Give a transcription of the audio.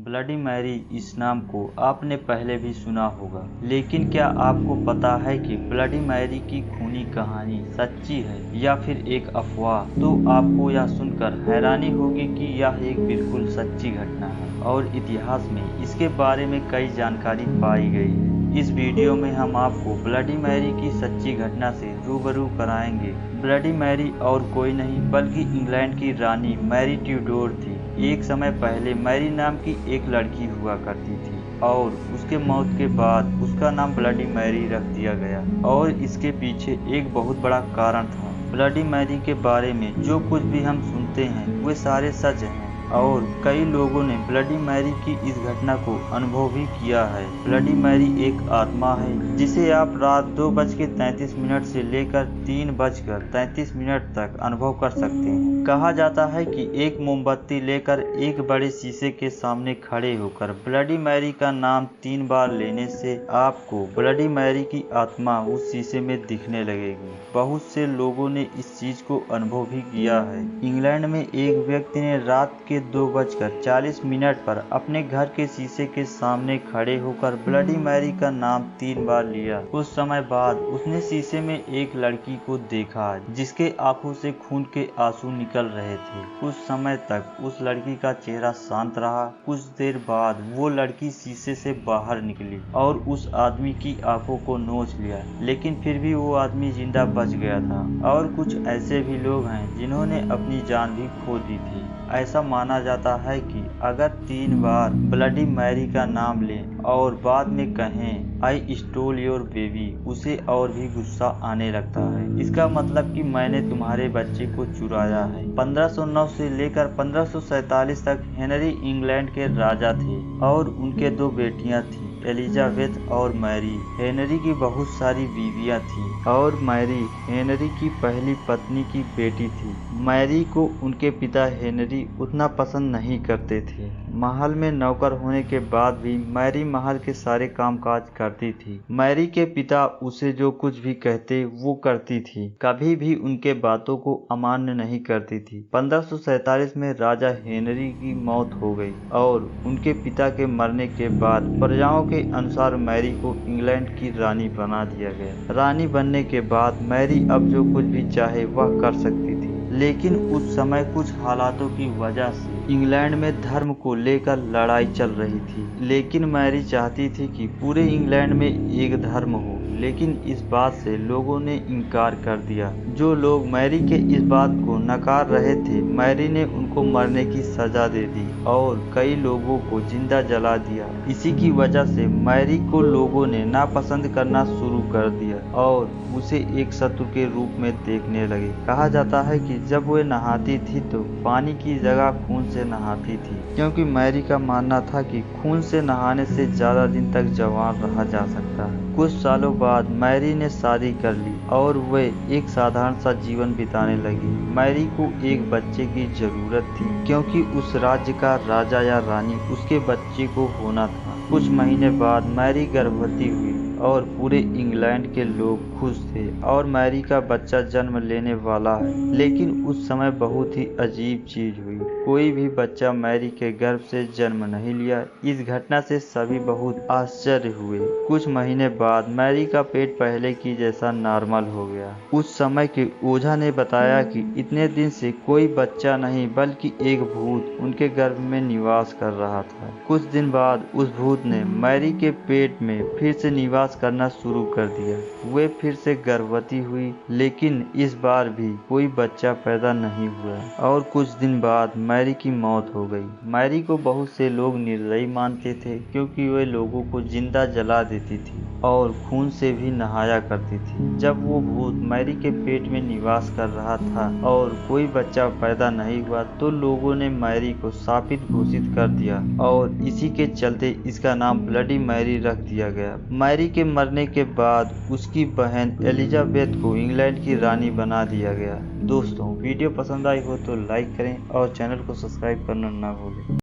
Bloody Mary इस नाम को आपने पहले भी सुना होगा, लेकिन क्या आपको पता है कि ब्लडी मैरी की खूनी कहानी सच्ची है या फिर एक अफवाह? तो आपको यह सुनकर हैरानी होगी कि यह एक बिल्कुल सच्ची घटना है और इतिहास में इसके बारे में कई जानकारी पाई गई है। इस वीडियो में हम आपको ब्लडी मैरी की सच्ची घटना से रूबरू कराएंगे। ब्लडी मैरी और कोई नहीं बल्कि इंग्लैंड की रानी मैरी ट्यूडोर थी। एक समय पहले मैरी नाम की एक लड़की हुआ करती थी और उसके मौत के बाद उसका नाम ब्लडी मैरी रख दिया गया और इसके पीछे एक बहुत बड़ा कारण था। ब्लडी मैरी के बारे में जो कुछ भी हम सुनते हैं वे सारे सच हैं और कई लोगों ने ब्लडी मैरी की इस घटना को अनुभव भी किया है। ब्लडी मैरी एक आत्मा है जिसे आप रात 2:33 से लेकर 3:33 तक अनुभव कर सकते हैं। कहा जाता है कि एक मोमबत्ती लेकर एक बड़े शीशे के सामने खड़े होकर ब्लडी मैरी का नाम 3 बार लेने से आपको ब्लडी मैरी की आत्मा उस शीशे में दिखने लगेगी। बहुत से लोगों ने इस चीज को अनुभव भी किया है। इंग्लैंड में एक व्यक्ति ने रात के 2:40 पर अपने घर के शीशे के सामने खड़े होकर ब्लडी मैरी का नाम 3 बार लिया। कुछ समय बाद उसने शीशे में एक लड़की को देखा जिसके आंखों से खून के आंसू निकल रहे थे। कुछ समय तक उस लड़की का चेहरा शांत रहा। कुछ देर बाद वो लड़की शीशे से बाहर निकली और उस आदमी की आंखों को नोच लिया, लेकिन फिर भी वो आदमी जिंदा बच गया था। और कुछ ऐसे भी लोग हैं जिन्होंने अपनी जान भी खो दी थी। ऐसा माना जाता है कि अगर 3 बार ब्लडी मैरी का नाम लें और बाद में कहें आई स्टोल योर बेबी, उसे और भी गुस्सा आने लगता है। इसका मतलब कि मैंने तुम्हारे बच्चे को चुराया है। 1509 से लेकर 1547 तक हेनरी इंग्लैंड के राजा थे और उनके 2 बेटियां थीं, एलिजाबेथ और मैरी। हेनरी की बहुत सारी बीवियां थीं और मैरी हेनरी की पहली पत्नी की बेटी थी। मैरी को उनके पिता हेनरी उतना पसंद नहीं करते थे। महल में नौकर होने के बाद भी मैरी महल के सारे कामकाज करती थी। मैरी के पिता उसे जो कुछ भी कहते वो करती थी, कभी भी उनके बातों को अमान्य नहीं करती थी। 1547 में राजा हेनरी की मौत हो गई और उनके पिता के मरने के बाद प्रजाओं के अनुसार मैरी को इंग्लैंड की रानी बना दिया गया। रानी बनने के बाद मैरी अब जो कुछ भी चाहे वह कर सकती थी, लेकिन उस समय कुछ हालातों की वजह से इंग्लैंड में धर्म को लेकर लड़ाई चल रही थी। लेकिन मैरी चाहती थी कि पूरे इंग्लैंड में एक धर्म हो, लेकिन इस बात से लोगों ने इनकार कर दिया। जो लोग मैरी के इस बात को नकार रहे थे, मैरी ने उनको मरने की सजा दे दी और कई लोगों को जिंदा जला दिया। इसी की वजह से मैरी को लोगों ने नापसंद करना शुरू कर दिया और उसे एक शत्रु के रूप में देखने लगे। कहा जाता है कि जब वे नहाती थी तो पानी की जगह खून से नहाती थी, क्योंकि मैरी का मानना था कि खून से नहाने से ज्यादा दिन तक जवान रहा जा सकता है। कुछ सालों बाद मैरी ने शादी कर ली और वे एक साधारण सा जीवन बिताने लगी। मैरी को एक बच्चे की जरूरत थी, क्योंकि उस राज्य का राजा या रानी उसके बच्चे को होना था। कुछ महीने बाद मैरी गर्भवती हुई और पूरे इंग्लैंड के लोग खुश थे और मैरी का बच्चा जन्म लेने वाला है। लेकिन उस समय बहुत ही अजीब चीज हुई। कोई भी बच्चा मैरी के गर्भ से जन्म नहीं लिया। इस घटना से सभी बहुत आश्चर्य हुए। कुछ महीने बाद मैरी का पेट पहले की जैसा नॉर्मल हो गया। उस समय के ओझा ने बताया कि इतने दिन से कोई बच्चा नहीं बल्कि एक भूत उनके गर्भ में निवास कर रहा था। कुछ दिन बाद उस भूत ने मैरी के पेट में फिर से निवास करना शुरू कर दिया। वे फिर से गर्भवती हुई, लेकिन इस बार भी कोई बच्चा पैदा नहीं हुआ और कुछ दिन बाद मैरी की मौत हो गई। मैरी को बहुत से लोग निर्दयी मानते थे, क्योंकि वे लोगों को जिंदा जला देती थी और खून से भी नहाया करती थी। जब वो भूत मैरी के पेट में निवास कर रहा था और कोई बच्चा पैदा नहीं हुआ तो लोगों ने मैरी को शापित घोषित कर दिया और इसी के चलते इसका नाम ब्लडी मैरी रख दिया गया। मैरी के मरने के बाद उसकी बहन एलिजाबेथ को इंग्लैंड की रानी बना दिया गया। दोस्तों, वीडियो पसंद आई हो तो लाइक करें और चैनल को सब्सक्राइब करना ना भूलें।